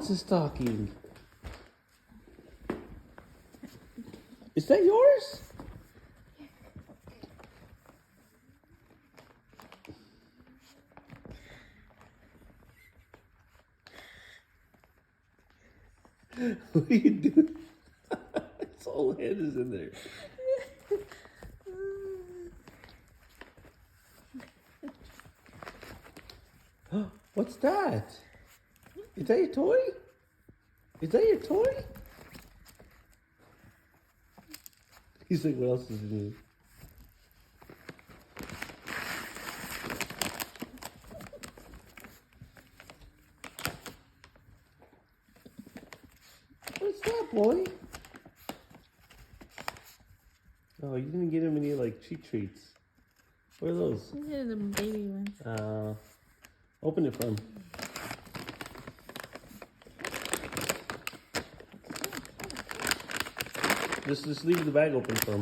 wants a stocking. Is that yours? What are you doing? His whole head is in there. What's that? Is that your toy? Is that your toy? He's like, what else is in here? What's that, boy? Oh, you didn't get him any like cheap treats. What are those? These are the baby ones. Open it for him. Just leave the bag open for him.